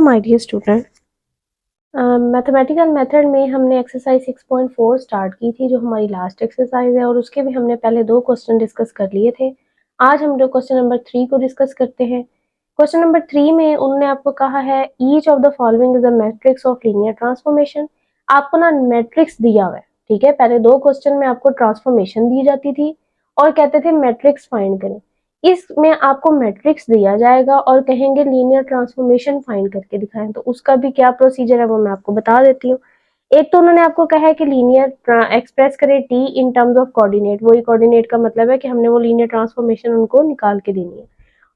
My dear student. Mathematical method में हमने exercise 6.4 start की थी, जो हमारी लास्ट एक्सरसाइज है, और उसके भी हमने पहले 2 क्वेश्चन डिस्कस कर लिए थे। आज हम जो क्वेश्चन नंबर 3 को डिस्कस करते हैं। क्वेश्चन नंबर 3 में उन्होंने आपको कहा है each of the following is a matrix of linear transformation. आपको ना मैट्रिक्स दिया हुआ है, ठीक है। पहले 2 क्वेश्चन में आपको ट्रांसफॉर्मेशन दी जाती थी और कहते थे मैट्रिक्स फाइंड करें। इसमें आपको मैट्रिक्स दिया जाएगा और कहेंगे लीनियर ट्रांसफॉर्मेशन फाइंड करके दिखाएं। तो उसका भी क्या प्रोसीजर है वो मैं आपको बता देती हूँ। एक तो उन्होंने आपको कहा है कि लीनियर एक्सप्रेस करें T in terms of coordinate. वही कोऑर्डिनेट का मतलब है कि हमने वो लीनियर ट्रांसफॉर्मेशन उनको निकाल के देनी है।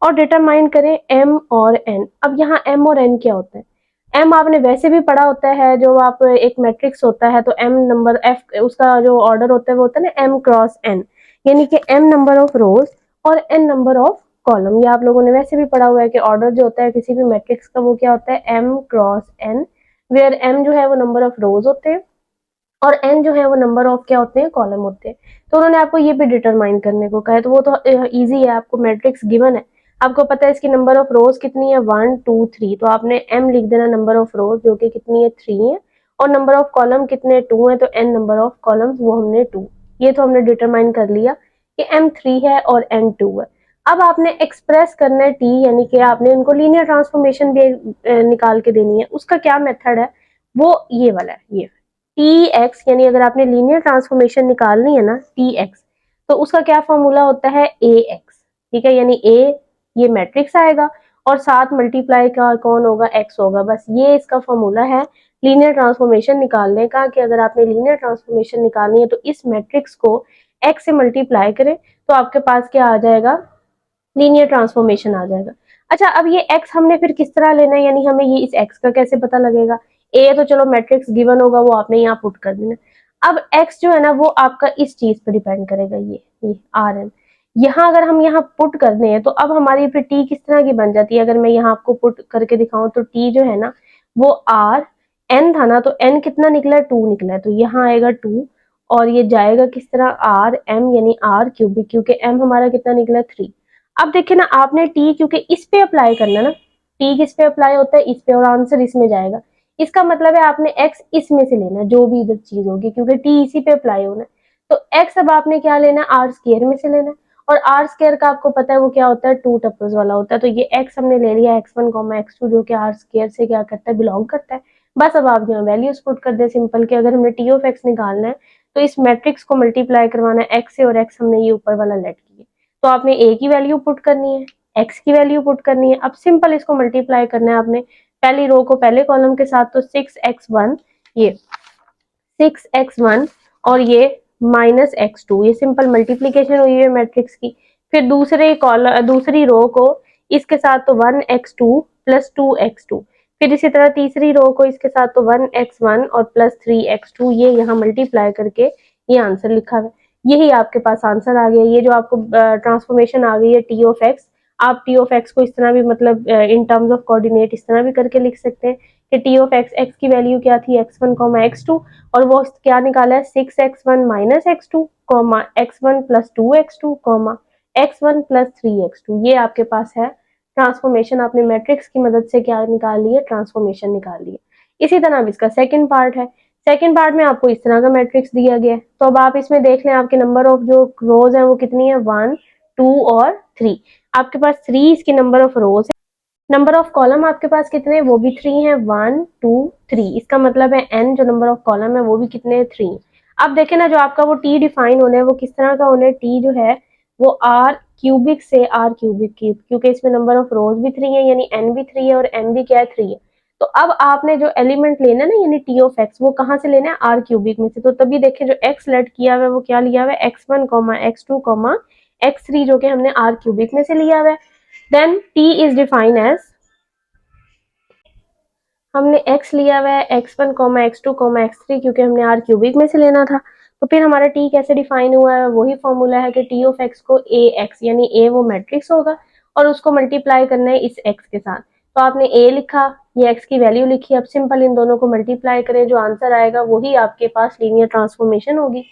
और डिटरमाइन करें एम और एन। अब यहाँ एम और एन क्या होता है? एम आपने वैसे भी पढ़ा होता है, जो आप एक मैट्रिक्स होता है तो एम नंबर एफ उसका जो ऑर्डर होता है वो होता है ना एम क्रॉस एन, यानी कि एम नंबर ऑफ रोज और एन नंबर ऑफ कॉलम। ये आप लोगों ने वैसे भी पढ़ा हुआ है कि ऑर्डर जो होता है किसी भी मैट्रिक्स का वो क्या होता है M cross N, where M जो है वो नंबर ऑफ रोज होते हैं और एन जो है वो नंबर ऑफ क्या होते हैं कॉलम होते हैं। तो उन्होंने आपको ये भी डिटरमाइन करने को कहा है, तो वो तो इजी है। आपको मैट्रिक्स गिवन है, आपको पता है इसकी नंबर ऑफ रोज कितनी है 1 2 3, तो आपने एम लिख देना नंबर ऑफ रोज जो कि कितनी है 3 है, और नंबर ऑफ कॉलम कितने 2 है, तो एन नंबर ऑफ कॉलम्स वो हमने 2। ये तो हमने डिटरमाइन कर लिया कि एम 3 है और एन 2 है। अब आपने एक्सप्रेस करना है टी, यानी कि आपने इनको लीनियर ट्रांसफॉर्मेशन भी निकाल के देनी है। उसका क्या मेथड है वो ये वाला है, ये टी एक्स, यानी अगर आपने लीनियर ट्रांसफॉर्मेशन निकालनी है ना टी एक्स, तो उसका क्या फॉर्मूला होता है ए एक्स, ठीक है। यानी ए ये मैट्रिक्स आएगा और साथ मल्टीप्लाई का कौन होगा एक्स होगा। बस ये इसका फॉर्मूला है लीनियर ट्रांसफॉर्मेशन निकालने का, कि अगर आपने लीनियर ट्रांसफॉर्मेशन निकालनी है तो इस मैट्रिक्स को एक्स से मल्टीप्लाई करें तो आपके पास क्या आ जाएगा, लीनियर ट्रांसफॉर्मेशन आ जाएगा। अच्छा, अब ये x हमने फिर किस तरह लेना है, यानी हमें ये इस x का कैसे पता लगेगा? a तो चलो मैट्रिक्स गिवन होगा वो आपने यहाँ पुट कर देना। अब x जो है ना वो आपका इस चीज पर डिपेंड करेगा, ये आर एन। यहाँ अगर हम यहाँ पुट करने हैं तो अब हमारी फिर t किस तरह की बन जाती है? अगर मैं यहाँ आपको पुट करके दिखाऊं तो t जो है ना वो आर n था ना, तो n कितना निकला है 2 निकला है, तो यहाँ आएगा 2 और ये जाएगा किस तरह आर एम, यानी आर क्यूबिक, क्योंकि m हमारा कितना निकला 3। अब देखिए ना आपने टी क्योंकि इस पे अप्लाई करना ना, टी किस पे अप्लाई होता है इस पे, और आंसर इसमें जाएगा। इसका मतलब है आपने एक्स इसमें से लेना जो भी इधर चीज होगी, क्योंकि टी इसी पे अप्लाई होना है। तो एक्स अब आपने क्या लेना आर स्केयर में से लेना है, और आर स्केयर का आपको पता है वो क्या होता है 2 टपल्स वाला होता है। तो ये एक्स हमने ले लिया x1 x2 जो कि आर स्केयर से क्या करता है बिलोंग करता है। बस अब आप यहाँ वैल्यूज पुट कर दे सिंपल के। अगर हमने टी ऑफ एक्स निकालना है तो इस मैट्रिक्स को मल्टीप्लाई करवाना है एक्स से, और एक्स हमने ये ऊपर वाला लेट किया, तो आपने ए की वैल्यू पुट करनी है, एक्स की वैल्यू पुट करनी है। अब सिंपल इसको मल्टीप्लाई करना है आपने पहली रो को पहले कॉलम के साथ, तो 6x1 ये 6x1 और ये -x2, ये सिंपल मल्टीप्लीकेशन हुई है मैट्रिक्स की। फिर दूसरे कॉलम दूसरी रो को इसके साथ तो 1x2 प्लस 2x2, फिर इसी तरह तीसरी रो को इसके साथ तो 1x1 और प्लस 3x2, ये यहाँ मल्टीप्लाई करके ये आंसर लिखा है। यही आपके पास आंसर आ गया। ये जो आपको ट्रांसफॉर्मेशन आ गई है टी ऑफ एक्स, आप टी ऑफ एक्स को इस तरह भी मतलब इन टर्म्स ऑफ कोऑर्डिनेट इस तरह भी करके लिख सकते हैं कि टी ऑफ एक्स, एक्स की वैल्यू क्या थी x1 x2, और वो क्या निकाला है 6x1 x2 x1 plus 2x2 x1 plus 3x2। ये आपके पास है ट्रांसफॉर्मेशन। आपने मैट्रिक्स की मदद से क्या निकाल ली है, ट्रांसफॉर्मेशन निकाल ली है। इसी तरह अब इसका सेकंड पार्ट है। सेकंड पार्ट में आपको इस तरह का मैट्रिक्स दिया गया है, तो अब आप इसमें देख लें आपके नंबर ऑफ जो रोज है वो कितनी है 1 2 और 3। आपके पास 3 इसकी नंबर ऑफ रोज है, नंबर ऑफ कॉलम आपके पास कितने वो भी 3 है 1 2 3। इसका मतलब है n जो नंबर ऑफ कॉलम है वो भी कितने 3। अब देखें ना जो आपका वो t डिफाइन होना है वो किस तरह का होना है, t जो है वो आर क्यूबिक से आर क्यूबिक की, क्योंकि इसमें नंबर ऑफ रोज भी 3 है यानी n भी 3 है और m भी क्या है 3 है। तो अब आपने जो एलिमेंट लेना है ना यानी टी ऑफ एक्स, वो कहाँ से लेना है आर क्यूबिक में से। तो तभी देखें जो एक्स लेट किया हुआ है वो क्या लिया हुआ है x1 x2 x3 जो कि हमने आर क्यूबिक में से लिया हुआ है। Then t is define as, हमने x लिया हुआ है x1 x2 x3 क्योंकि हमने आर क्यूबिक में से लेना था। तो फिर हमारा t कैसे डिफाइन हुआ है, वही फॉर्मूला है कि t ऑफ x को a x, यानी a वो मैट्रिक्स होगा और उसको मल्टीप्लाई करना है इस x के साथ। तो आपने a लिखा, ये x की वैल्यू लिखी। अब सिंपल इन दोनों को मल्टीप्लाई करें, जो आंसर आएगा वही आपके पास लीनियर ट्रांसफॉर्मेशन होगी।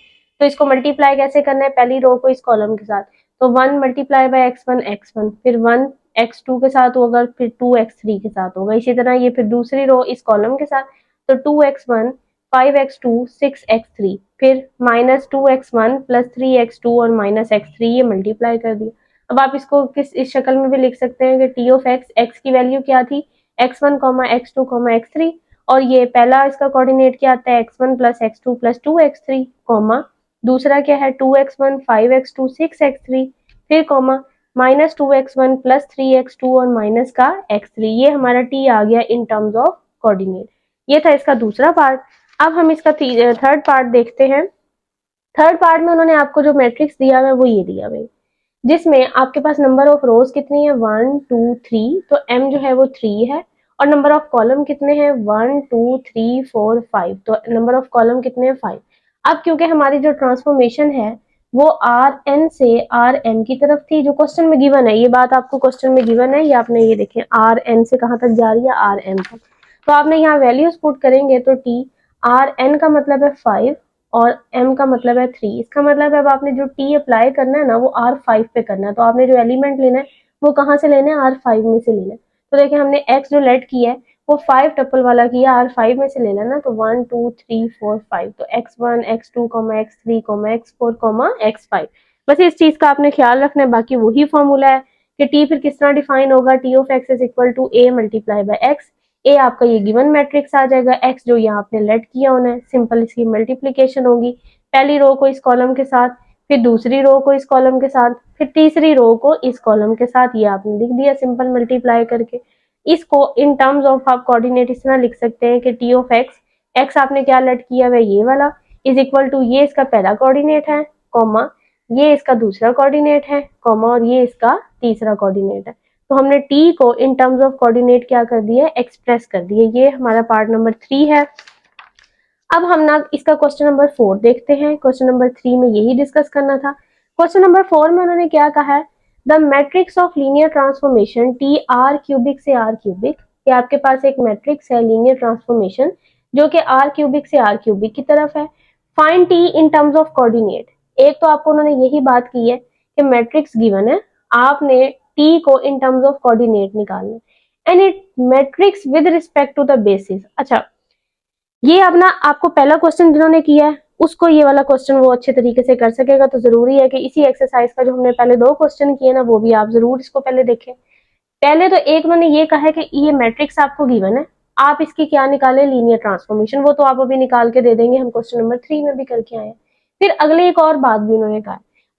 तो इसको मल्टीप्लाई कैसे करना है, पहली रो को इस कॉलम के साथ, तो 1 मल्टीप्लाई बाय x1 फिर 1 x2 के साथ होगा, फिर 2x3 के साथ होगा। इसी तरह ये फिर दूसरी रो इस कॉलम के साथ, तो 2x1 5x2 6x3, फिर -2x1 + 3x2 और -x3, ये मल्टीप्लाई कर दिया। अब आप इसको इस शक्ल में भी लिख सकते हैं कि टी ऑफ एक्स, एक्स की वैल्यू क्या थी, x1, x2, x3, और ये पहला इसका कोऑर्डिनेट क्या आता है, x1 + x2 + 2x3, कॉमा दूसरा क्या है 2x1 5x2 6x3, फिर कॉमा -2x1 + 3x2 और माइनस का x3। ये हमारा t आ गया इन टर्म्स ऑफ कोऑर्डिनेट। ये था इसका दूसरा पार्ट। अब हम इसका थर्ड पार्ट देखते हैं। थर्ड पार्ट में उन्होंने आपको जो मैट्रिक्स दिया हुआ है वो ये दिया हुआ है, जिसमें आपके पास नंबर ऑफ रोज कितनी है 1 2 3, तो m जो है वो 3 है, और नंबर ऑफ कॉलम कितने हैं 1 2 3 4 5, तो नंबर ऑफ कॉलम कितने हैं 5। अब क्योंकि हमारी जो ट्रांसफॉर्मेशन है वो आर एन से आर एम की तरफ थी, जो क्वेश्चन में गिवन है, ये बात आपको क्वेश्चन में गिवन है, ये आपने ये देखें आर एन से कहाँ तक जा रही है, आर एम तक। तो आपने यहाँ वैल्यूज पुट करेंगे तो टी, आर एन का मतलब है 5 और m का मतलब है 3। इसका मतलब है अब आपने जो t अप्लाई करना है ना वो R5 पे करना है, तो आपने जो एलिमेंट लेना है वो कहाँ से लेना है, R5 में से लेना है। तो देखिए हमने x जो लेट किया है वो 5 टपल वाला किया, R5 में से ले लेना, तो 1 2 3 4 5, तो x1 x2 x3 x4 x5। बस इस चीज का आपने ख्याल रखना है, बाकी वही फॉर्मूला है कि t फिर किस तरह डिफाइन होगा, t of x is equal to a multiply by x। ए आपका ये गिवन मैट्रिक्स आ जाएगा, एक्स जो यहाँ आपने लेट किया होना है, सिंपल इसकी मल्टीप्लीकेशन होगी, पहली रो को इस कॉलम के साथ, फिर दूसरी रो को इस कॉलम के साथ, फिर तीसरी रो को इस कॉलम के साथ, ये आपने लिख दिया सिंपल मल्टीप्लाई करके। इसको इन टर्म्स ऑफ आप कोऑर्डिनेट इस तरह लिख सकते हैं कि टी ऑफ एक्स, एक्स आपने क्या लेट किया हुआ ये वाला, इज इक्वल टू ये इसका पहला कोऑर्डिनेट है, कॉमा ये इसका दूसरा कोऑर्डिनेट है, कॉमा और ये इसका तीसरा कोऑर्डिनेट है। तो हमने t को इन टर्म्स ऑफ कोऑर्डिनेट क्या कर दिया, एक्सप्रेस कर दिया। ये हमारा पार्ट नंबर 3 है। अब हम ना इसका क्वेश्चन नंबर 4 देखते हैं। क्वेश्चन नंबर 3 में यही डिस्कस करना था। क्वेश्चन नंबर 4 में उन्होंने क्या कहा है, the matrix of linear transformation T R cubic से आर क्यूबिक, ये आपके पास एक मैट्रिक्स है लीनियर ट्रांसफॉर्मेशन जो कि आर क्यूबिक से आर क्यूबिक की तरफ है। Find T in terms of coordinate. एक तो आपको उन्होंने यही बात की है कि मैट्रिक्स गिवन है, आपने टी को इन टर्म्स ऑफ कोऑर्डिनेट निकालना है, and it matrix with respect to the basis. अच्छा, ये अब ना आपको पहला क्वेश्चन जिन्होंने किया है उसको ये वाला क्वेश्चन वो अच्छे तरीके से कर सकेगा, तो जरूरी है कि इसी एक्सरसाइज का जो हमने पहले 2 क्वेश्चन किए ना वो भी आप जरूर इसको पहले देखें। पहले तो एक उन्होंने ये कहा है कि ये मैट्रिक्स आपको गिवन है, आप इसकी क्या निकाले, लीनियर ट्रांसफॉर्मेशन, वो तो आप अभी निकाल के दे देंगे, हम क्वेश्चन नंबर 3 में भी करके आए हैं। फिर अगले एक और बात भी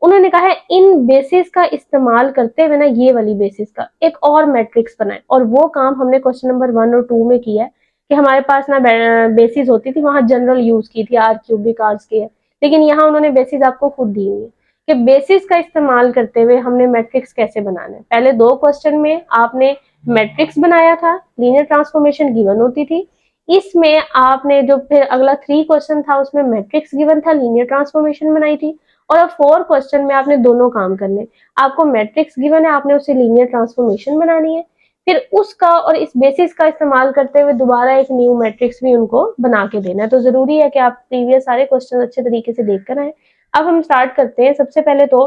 उन्होंने कहा है इन बेसिस का इस्तेमाल करते हुए ना ये वाली बेसिस का एक और मैट्रिक्स बनाए, और वो काम हमने क्वेश्चन नंबर 1 और 2 में किया है कि हमारे पास ना बेसिस होती थी, वहां जनरल यूज की थी आर क्यूबिक आर स्क्वायर, लेकिन यहाँ उन्होंने बेसिस आपको खुद दी हुई है कि बेसिस का इस्तेमाल करते हुए हमने मैट्रिक्स कैसे बनाना है। पहले 2 क्वेश्चन में आपने मैट्रिक्स बनाया था, लीनियर ट्रांसफॉर्मेशन गिवन होती थी, इसमें आपने जो फिर अगला 3 क्वेश्चन था उसमें मैट्रिक्स गिवन था, लीनियर ट्रांसफॉर्मेशन बनाई थी, और अब 4 क्वेश्चन में आपने दोनों काम करने, आपको मैट्रिक्स गिवन है, आपने उसे लीनियर ट्रांसफॉर्मेशन बनानी है, फिर उसका और इस बेसिस का इस्तेमाल करते हुए दोबारा एक न्यू मैट्रिक्स भी उनको बना के देना है। तो जरूरी है कि आप प्रीवियस सारे क्वेश्चन अच्छे तरीके से देख कर आए। अब हम स्टार्ट करते हैं। सबसे पहले तो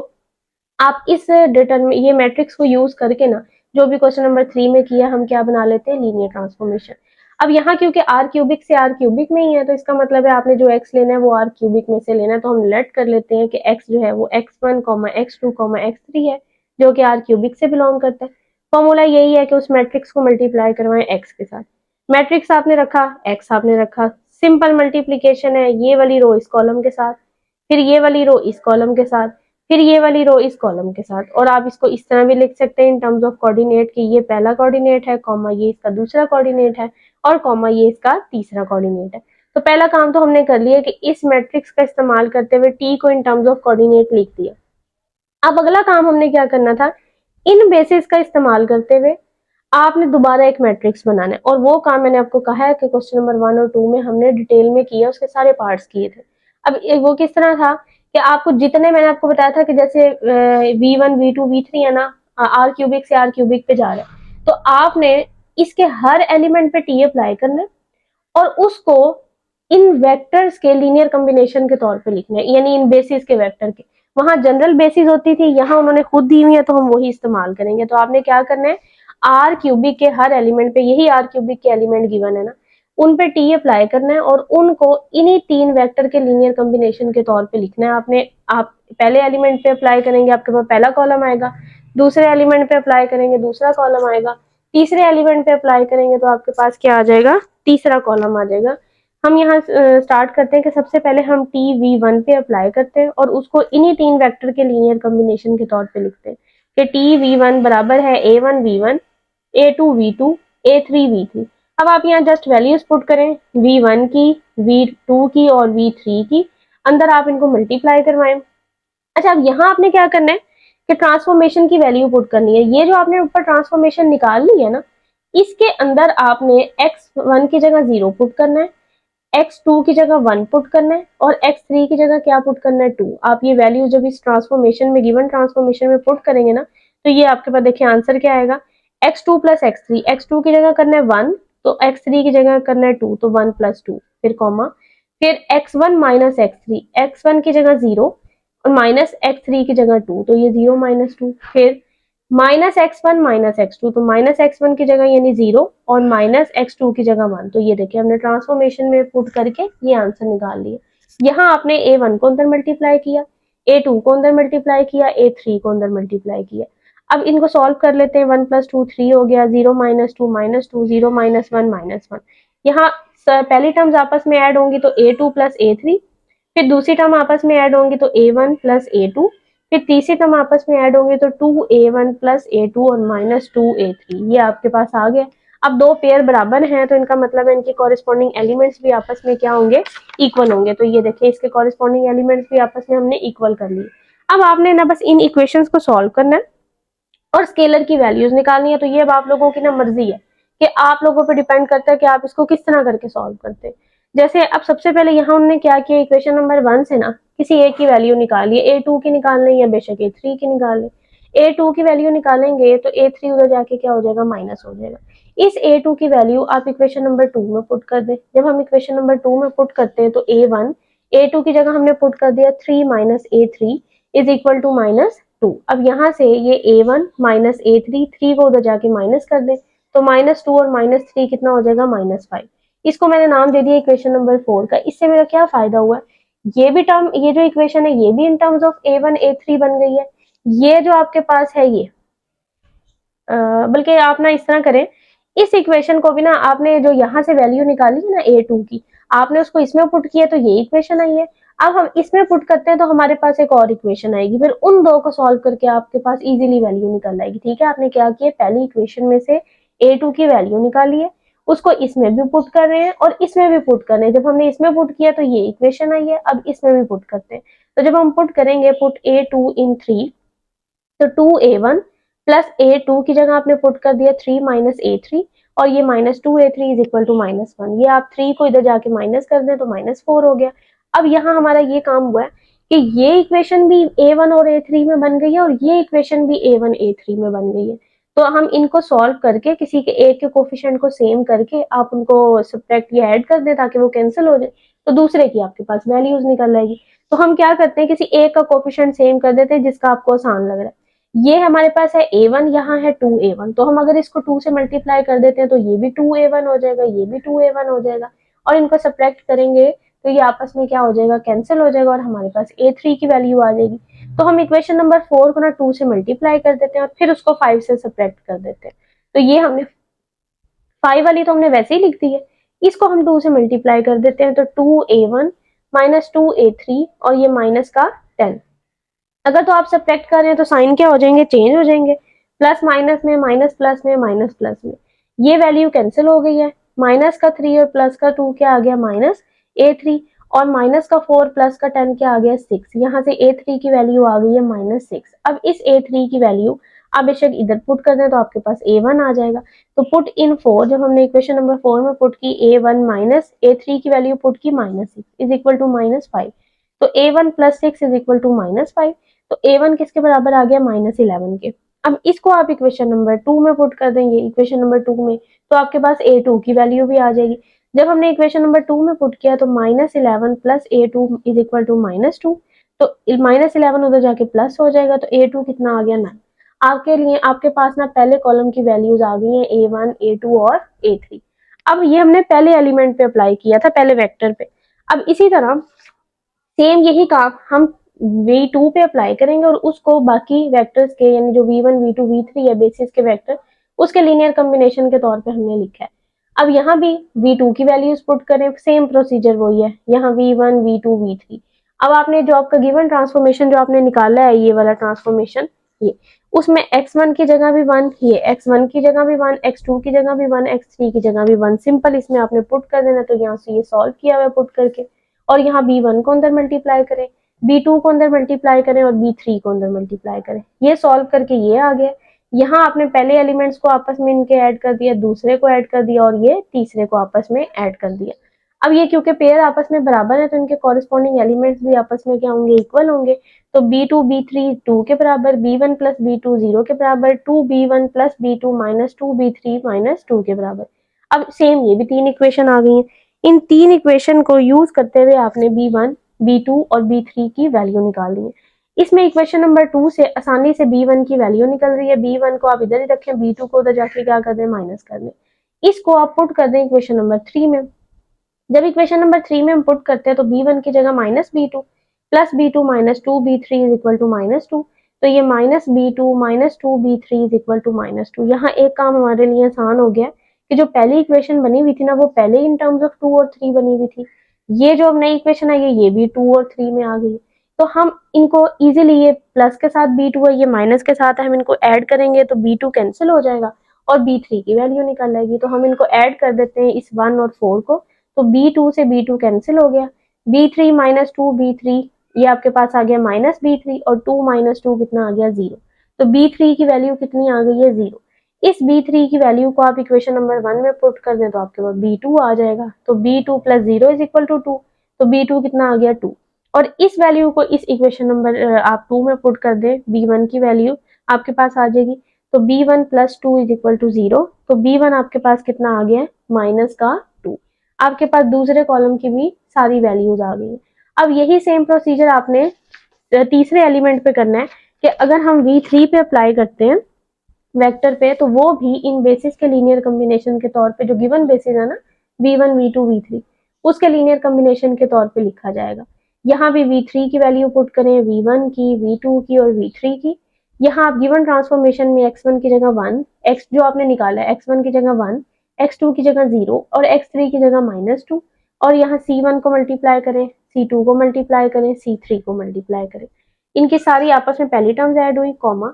आप इस ये मैट्रिक्स को यूज करके ना जो भी क्वेश्चन नंबर 3 में किया हम क्या बना लेते हैं, लीनियर ट्रांसफॉर्मेशन। अब यहाँ क्योंकि आर क्यूबिक से आर क्यूबिक में ही है तो इसका मतलब है आपने जो एक्स लेना है वो आर क्यूबिक में से लेना है, तो हम लेट कर लेते हैं कि एक्स जो है वो x1, x2, x3 है जो कि आर क्यूबिक से बिलोंग करता है। फॉर्मूला यही है कि उस मैट्रिक्स को मल्टीप्लाई करवाएं एक्स के साथ। मैट्रिक्स आपने रखा, एक्स आपने रखा, सिंपल मल्टीप्लीकेशन है, ये वाली रो इस कॉलम के साथ, फिर ये वाली रो इस कॉलम के साथ, फिर ये वाली रो इस कॉलम के साथ, और आप इसको इस तरह भी लिख सकते हैं इन टर्म्स ऑफ कोऑर्डिनेट कि ये पहला कोऑर्डिनेट है, कॉमा ये इसका दूसरा कोऑर्डिनेट है, और कॉमा ये इसका तीसरा कोऑर्डिनेट है। तो पहला काम तो हमने कर लिया कि इस मैट्रिक्स का इस्तेमाल करते हुए टी को इन टर्म्स ऑफ कोऑर्डिनेट लिख दिया। अब अगला काम हमने क्या करना था, इन बेसिस का इस्तेमाल करते हुए आपने दोबारा एक मैट्रिक्स बनाना है, और वो काम मैंने आपको कहा है कि क्वेश्चन नंबर 1 और 2 में हमने डिटेल में किया, उसके सारे पार्ट्स किए थे। अब वो किस तरह था कि आपको जितने मैंने आपको बताया था कि जैसे v1 v2 v3 है ना, आर क्यूबिक से आर क्यूबिक पे जा रहा है, तो आपने इसके हर एलिमेंट पे टी अप्लाई करना है और उसको इन वेक्टर्स के लीनियर कॉम्बिनेशन के तौर पे लिखना है, यानी इन बेसिस के वेक्टर के। वहां जनरल बेसिस होती थी, यहाँ उन्होंने खुद दी हुई है तो हम वही इस्तेमाल करेंगे। तो आपने क्या करना है, आर क्यूबिक के हर एलिमेंट पे, यही आर क्यूबिक के एलिमेंट गिवन है ना, उन पे टी अप्लाई करना है और उनको इन्हीं तीन वेक्टर के लीनियर कॉम्बिनेशन के तौर पे लिखना है आपने। आप पहले एलिमेंट पे अप्लाई करेंगे, आपके पास पहला कॉलम आएगा, दूसरे एलिमेंट पे अप्लाई करेंगे, दूसरा कॉलम आएगा, तीसरे एलिमेंट पे अप्लाई करेंगे तो आपके पास क्या आ जाएगा, तीसरा कॉलम आ जाएगा। हम यहाँ स्टार्ट करते हैं कि सबसे पहले हम टी वी वन पे अप्लाई करते हैं और उसको इन्हीं तीन वेक्टर के लीनियर कॉम्बिनेशन के तौर पे लिखते हैं कि टी वी वन बराबर है A one V one, A two V two, A three V three. अब आप यहाँ जस्ट वैल्यूज पुट करें, वी वन की, वी टू की और वी थ्री की, अंदर आप इनको मल्टीप्लाई करवाएं। अच्छा, अब यहाँ आपने क्या करना है कि ट्रांसफॉर्मेशन की वैल्यू पुट करनी है। ये जो आपने ऊपर ट्रांसफॉर्मेशन निकाल ली है ना, इसके अंदर आपने x1 की जगह 0 पुट करना है, x2 की जगह 1 पुट करना है और x3 की जगह क्या पुट करना है, 2। आप ये वैल्यू जब इस ट्रांसफॉर्मेशन में, गिवन ट्रांसफॉर्मेशन में पुट करेंगे ना, तो ये आपके पास देखिए आंसर क्या आएगा, x2 प्लस x3, x2 की जगह करना है 1 तो x3 की जगह करना है 2 तो 1 प्लस 2, फिर कॉमा, फिर x1 माइनस x3, x1 की जगह 0 और माइनस x3 की जगह 2 तो ये 0 माइनस 2, फिर माइनस x1 माइनस x2 तो माइनस x1 की जगह यानी 0 और माइनस x2 की जगह 1। तो ये देखिए हमने ट्रांसफॉर्मेशन में पुट करके ये आंसर निकाल लिए। यहाँ आपने a1 को अंदर मल्टीप्लाई किया, a2 को अंदर मल्टीप्लाई किया, a3 को अंदर मल्टीप्लाई किया। अब इनको सॉल्व कर लेते हैं, 1 प्लस 2 3 हो गया, 0 माइनस 2 माइनस 2, 0 माइनस 1 माइनस 1। यहाँ पहली टर्म्स आपस में ऐड होंगी तो a2 प्लस a3, फिर दूसरी टर्म आपस में ऐड होंगी तो a1 प्लस a2, फिर तीसरी टर्म आपस में ऐड होंगे तो 2a1 प्लस a2 और माइनस 2a3। ये आपके पास आ गया। अब दो पेयर बराबर हैं तो इनका मतलब है इनके कॉरेस्पॉन्डिंग एलिमेंट्स भी आपस में क्या होंगे, इक्वल होंगे। तो ये देखिए इसके कॉरेस्पॉन्डिंग एलिमेंट्स भी आपस में हमने इक्वल कर लिए। अब आपने ना बस इन इक्वेशंस को सॉल्व करना है और स्केलर की वैल्यूज निकालनी है। तो ये अब आप लोगों की ना मर्जी है कि आप लोगों पर डिपेंड करता है कि आप इसको किस तरह करके सॉल्व करते हैं। जैसे अब सबसे पहले यहाँ उन्होंने क्या किया, इक्वेशन नंबर 1 से ना किसी एक की वैल्यू निकालिए, ए टू की निकाल लें या बेशक ए3 की निकाल लें। ए2 की वैल्यू निकालेंगे तो ए3 उधर जाके क्या हो जाएगा, माइनस हो जाएगा। इस ए2 की वैल्यू आप इक्वेशन नंबर 2 में पुट कर दें। जब हम इक्वेशन नंबर 2 में पुट करते हैं तो ए1, ए2 की जगह हमने पुट कर दिया 3 माइनस ए3 इज इक्वल टू माइनस 2। अब यहाँ से ये a1 माइनस a3, 3 को उधर जाके माइनस कर दे तो माइनस 2 और माइनस 3 कितना हो जाएगा, माइनस 5। इसको मैंने नाम दे दिया इक्वेशन नंबर 4 का। इससे मेरा क्या फायदा हुआ, ये भी टर्म, ये जो इक्वेशन है ये भी in terms of a1 a3 बन गई है। ये जो आपके पास है ये बल्कि आप ना इस तरह करें, इस इक्वेशन को भी ना आपने जो यहाँ से वैल्यू निकाली है ना a2 की, आपने उसको इसमें पुट किया तो ये इक्वेशन आई है। अब हम इसमें पुट करते हैं तो हमारे पास एक और इक्वेशन आएगी, फिर उन दो को सॉल्व करके आपके पास इजीली वैल्यू निकल आएगी। ठीक है, आपने क्या किया, पहली इक्वेशन में से a2 की वैल्यू निकाली है, उसको इसमें भी पुट कर रहे हैं और इसमें भी पुट कर रहे हैं। जब हमने इसमें पुट किया तो ये इक्वेशन आई है, अब इसमें भी पुट करते हैं। तो जब हम पुट करेंगे पुट a2 इन 3 तो 2a1 प्लस a2 की जगह आपने पुट कर दिया 3 माइनस a3 और ये minus 2a3 is equal to minus 1। ये आप 3 को इधर जाके माइनस कर दें तो माइनस 4 हो गया। अब यहाँ हमारा ये काम हुआ है कि ये इक्वेशन भी a1 और a3 में बन गई है और ये इक्वेशन भी a1 a3 में बन गई है। तो हम इनको सॉल्व करके किसी के एक के कोफिशिएंट को सेम करके आप उनको सब्ट्रैक्ट या ऐड कर दें ताकि वो कैंसिल हो जाए, तो दूसरे की आपके पास वैल्यूज निकल आएगी। तो हम क्या करते हैं, किसी एक का कोफिशिएंट सेम कर देते हैं जिसका आपको आसान लग रहा है। ये हमारे पास है a1, यहाँ है 2a1, तो हम अगर इसको 2 से मल्टीप्लाई कर देते हैं तो ये भी 2a1 हो जाएगा, ये भी 2a1 हो जाएगा और इनको सब्ट्रैक्ट करेंगे तो ये आपस में क्या हो जाएगा, कैंसिल हो जाएगा और हमारे पास a3 की वैल्यू आ जाएगी। तो हम इक्वेशन नंबर 4 को ना 2 से मल्टीप्लाई कर देते हैं और फिर उसको 5 से सब्ट्रैक्ट कर देते हैं। तो ये हमने 5 वाली तो हमने वैसे ही लिख दी है, इसको हम 2 से मल्टीप्लाई कर देते हैं तो 2a1 माइनस 2a3 और ये माइनस का 10। अगर तो आप सब्ट्रैक्ट कर रहे हैं तो साइन क्या हो जाएंगे, चेंज हो जाएंगे, प्लस माइनस में, माइनस प्लस में, माइनस प्लस में। ये वैल्यू कैंसिल हो गई है, माइनस का 3 और प्लस का 2 क्या आ गया, माइनस a3 और माइनस का 4 प्लस का 10 क्या आ गया, 6। यहाँ से a3 की वैल्यू आ गई है माइनस 6। अब इस a3 की वैल्यू आप बेशक इधर पुट कर दें तो आपके पास a1 आ जाएगा। तो पुट इन 4, जब हमने इक्वेशन नंबर 4 में पुट की a1 माइनस a3 की वैल्यू पुट की minus 6 is equal to minus 5, तो a1 plus 6 is equal to minus 5। तो a1 किसके बराबर आ गया, माइनस 11 के। अब इसको आप इक्वेशन नंबर 2 में पुट कर देंगे, इक्वेशन नंबर 2 में, तो आपके पास a2 की वैल्यू भी आ जाएगी। जब हमने इक्वेशन नंबर 2 में पुट किया तो minus 11 plus a2 is equal to minus 2, तो -11 उधर जाके प्लस हो जाएगा, तो A2 कितना आ गया 9। आपके लिए आपके पास ना पहले कॉलम की वैल्यूज आ गई हैं A1, A2 और A3। अब ये हमने पहले एलिमेंट पे अप्लाई किया था, पहले वेक्टर पे। अब इसी तरह सेम यही काम हम V2 पे अप्लाई करेंगे और उसको बाकी वेक्टर्स के यानी जो V1, V2, V3 है बेसिस के वेक्टर, उसके लीनियर कॉम्बिनेशन के तौर पे हमने लिखा है। अब यहाँ भी V2 की वैल्यूज पुट करें, सेम प्रोसीजर वही है, यहाँ V1, V2, V3। अब आपने जो आपका गिवन ट्रांसफॉर्मेशन जो आपने निकाला है, ये वाला ट्रांसफॉर्मेशन, ये उसमें x1 की जगह भी 1, ये x1 की जगह भी 1, x2 की जगह भी 1, x3 की जगह भी 1, सिंपल इसमें आपने पुट कर देना। तो यहाँ से ये सॉल्व किया हुआ है पुट करके, और यहाँ B1 को अंदर मल्टीप्लाई करें, B2 को अंदर मल्टीप्लाई करें और B3 को अंदर मल्टीप्लाई करें। ये सॉल्व करके ये आ गया। यहाँ आपने पहले एलिमेंट्स को आपस में इनके ऐड कर दिया, दूसरे को ऐड कर दिया और ये तीसरे को आपस में ऐड कर दिया। अब ये क्योंकि पेयर आपस में बराबर है तो इनके कॉरेस्पॉन्डिंग एलिमेंट्स भी आपस में क्या होंगे, इक्वल होंगे। तो B2 B3 2 के बराबर, B1 प्लस B2 0 के बराबर, 2B1 plus B2 minus 2B3 minus 2 के बराबर। अब सेम ये भी तीन इक्वेशन आ गई हैं। इन तीन इक्वेशन को यूज करते हुए आपने B1, B2 और B3 की वैल्यू निकालनी है। इसमें इक्वेशन नंबर 2 से आसानी से B1 की वैल्यू निकल रही है। B1 को आप इधर ही रखें, B2 को उधर जाके क्या कर दें, माइनस कर दें। इसको आप पुट कर दें इक्वेशन नंबर 3 में। जब इक्वेशन नंबर 3 में हम पुट करते हैं तो B1 की जगह minus B2 plus B2 minus 2B3 is equal to minus 2। तो ये minus B2 minus 2B3 is equal to minus 2। यहाँ एक काम हमारे लिए आसान हो गया कि जो पहली इक्वेशन बनी हुई थी ना, वो पहले इन टर्म्स ऑफ 2 और 3 बनी हुई थी। ये जो अब नई इक्वेशन आई है ये भी 2 और 3 में आ गई। तो हम इनको इजीली, ये प्लस के साथ B2 है, ये माइनस के साथ है, हम इनको ऐड करेंगे तो B2 कैंसिल हो जाएगा और B3 की वैल्यू निकल आएगी। तो हम इनको ऐड कर देते हैं, इस 1 और 4 को। तो B2 से B2 कैंसिल हो गया, B3 माइनस 2B3, ये आपके पास आ गया माइनस B3 और 2 माइनस 2 कितना आ गया 0। तो B3 की वैल्यू कितनी आ गई है 0। इस B3 की वैल्यू को आप इक्वेशन नंबर 1 में पुट कर दें तो आपके पास B2 आ जाएगा। तो B2 plus 0 is equal to 2। तो B2 कितना आ गया 2। और इस वैल्यू को इस इक्वेशन नंबर आप 2 में पुट कर दें, B1 की वैल्यू आपके पास आ जाएगी। तो B1 plus 2 is equal to 0। तो B1 आपके पास कितना आ गया, माइनस का 2। आपके पास दूसरे कॉलम की भी सारी वैल्यूज आ गई। अब यही सेम प्रोसीजर आपने तीसरे एलिमेंट पे करना है कि अगर हम V3 पे अप्लाई करते हैं वेक्टर पे, तो वो भी इन बेसिस के लीनियर कॉम्बिनेशन के तौर पे, जो गिवन बेसिस है ना V1, V2, V3, उसके लीनियर कॉम्बिनेशन के तौर पे लिखा जाएगा। यहाँ भी V3 की वैल्यू पुट करें, V1 की, V2 की और V3 की। यहाँ आप गिवन ट्रांसफॉर्मेशन में x1 की जगह 1, x जो आपने निकाला है x1 की जगह 1, x2 की जगह 0 और x3 की जगह -2, और यहाँ C1 को मल्टीप्लाई करें, C2 को मल्टीप्लाई करें, C3 को मल्टीप्लाई करें। इनकी सारी आपस में पहली टर्म्स ऐड हुई, कॉमा,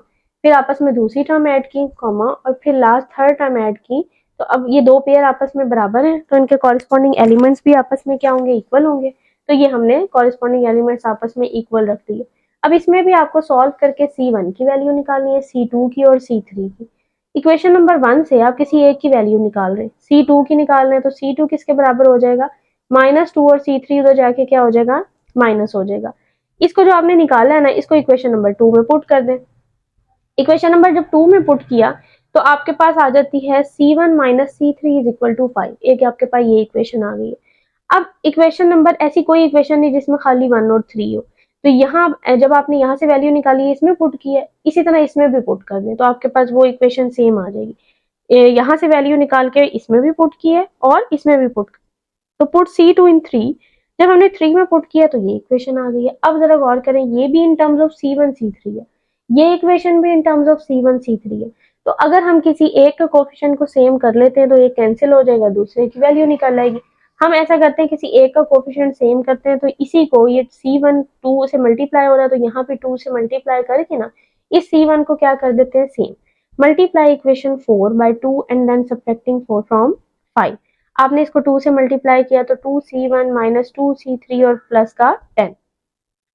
फिर आपस में दूसरी टर्म ऐड की, कॉमा, और फिर लास्ट थर्ड टर्म ऐड की। तो अब ये दो पेयर आपस में बराबर हैं तो इनके कॉरेस्पॉन्डिंग एलिमेंट्स भी आपस में क्या होंगे, इक्वल होंगे। तो ये हमने कॉरेस्पॉन्डिंग एलिमेंट्स आपस में इक्वल रख दिए। अब इसमें भी आपको सॉल्व करके C1 की वैल्यू निकालनी है, C2 की और C3 की। इक्वेशन नंबर 1 से आप किसी एक की वैल्यू निकाल रहे हैं, C2 की निकाल रहे हैं, तो C2 किसके बराबर हो जाएगा, -2, और C3 उधर जाके क्या हो जाएगा, माइनस हो जाएगा। इसको जो आपने निकाला है ना, इसको इक्वेशन नंबर 2 में पुट कर दें। इक्वेशन नंबर जब 2 में पुट किया तो आपके पास आ जाती है C1 minus C3 is equal to 5। एक आपके पास ये इक्वेशन आ गई है। अब इक्वेशन नंबर, ऐसी कोई इक्वेशन नहीं जिसमें खाली 1 और 3 हो। तो यहाँ जब आपने यहाँ से वैल्यू निकाली है, इसमें पुट की है, इसी तरह इसमें भी पुट कर दें तो आपके पास वो इक्वेशन सेम आ जाएगी। यहाँ से वैल्यू निकाल के इसमें भी पुट की है और इसमें भी पुट, तो पुट C2 इन 3। जब हमने 3 में पुट किया तो ये इक्वेशन आ गई है। अब जरा गौर करें, ये भी in terms of C1 C3 है, ये इक्वेशन भी in terms of C1 C3 है। तो अगर हम किसी एक का कोफिशिएंट को सेम कर लेते हैं तो ये कैंसिल हो जाएगा, दूसरे की वैल्यू निकल आएगी। हम ऐसा करते हैं, किसी एक का कोफिशिएंट सेम करते हैं तो इसी को, ये C1 2 से मल्टीप्लाई हो रहा है तो यहाँ पे 2 से मल्टीप्लाई करके ना इस C1 को क्या कर देते हैं, same. Multiply equation 4 by 2 and then subtracting 4 from 5। आपने इसको 2 से मल्टीप्लाई किया तो 2C1 माइनस 2C3 और प्लस का 10,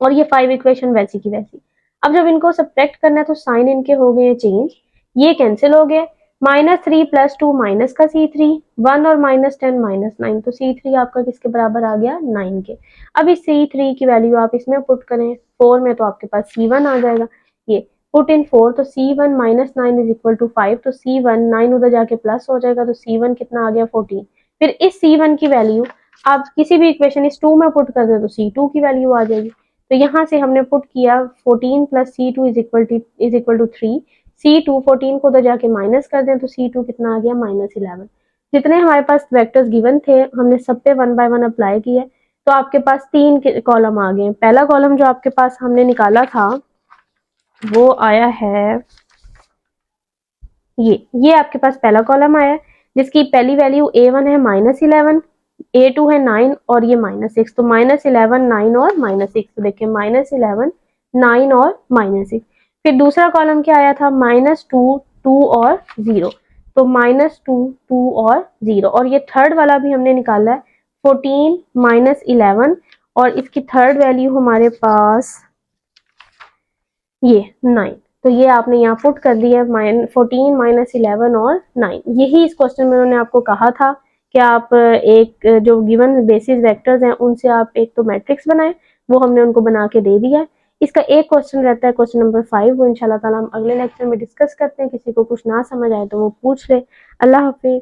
और ये 5 इक्वेशन वैसी की वैसी। अब जब इनको सब्ट्रैक्ट करना है तो साइन इनके हो गए चेंज, ये कैंसिल हो गए। -3 प्लस 2 माइनस का C3, 1 और -10 -9, तो C3 आपका किसके बराबर आ गया, 9 के। अब इस C3 की वैल्यू आप इसमें पुट करें 4 में तो आपके पास C1 आ जाएगा। ये पुट इन 4, तो C1 minus 9 is equal to 5, तो C1 9 उधर जाके प्लस हो जाएगा, तो C1 कितना आ गया 14। फिर इस C1 की वैल्यू आप किसी भी इक्वेशन इस 2 में पुट कर दे तो C2 की वैल्यू आ जाएगी। तो यहाँ से हमने पुट किया 14 plus C2 is equal to 3। C2 14 को तो जाके माइनस कर दें तो C2 कितना आ गया -11। जितने हमारे पास वेक्टर्स गिवन थे हमने सब पे 1 बाय 1 अप्लाई किया, तो आपके पास 3 कॉलम आ गए। पहला कॉलम जो आपके पास हमने निकाला था वो आया है ये आपके पास पहला कॉलम आया जिसकी पहली वैल्यू A1 है -11, A2 है 9 और ये -6, तो -11, 9 और -6। तो देखिए -11, 9 और -6। फिर दूसरा कॉलम क्या आया था -2, 2 और 0, तो -2, 2 और 0। और ये थर्ड वाला भी हमने निकाला है 14 -11 और इसकी थर्ड वैल्यू हमारे पास ये 9। तो ये आपने यहाँ पुट कर दिया 14 -11 और 9। यही इस क्वेश्चन में उन्होंने आपको कहा था कि आप एक जो गिवन बेसिस वेक्टर्स हैं उनसे आप एक तो मैट्रिक्स बनाएं, वो हमने उनको बना के दे दिया है। इसका एक क्वेश्चन रहता है क्वेश्चन नंबर 5, वो इंशाल्लाह ताला हम अगले लेक्चर में डिस्कस करते हैं। किसी को कुछ ना समझ आए तो वो पूछ ले। अल्लाह हाफिज।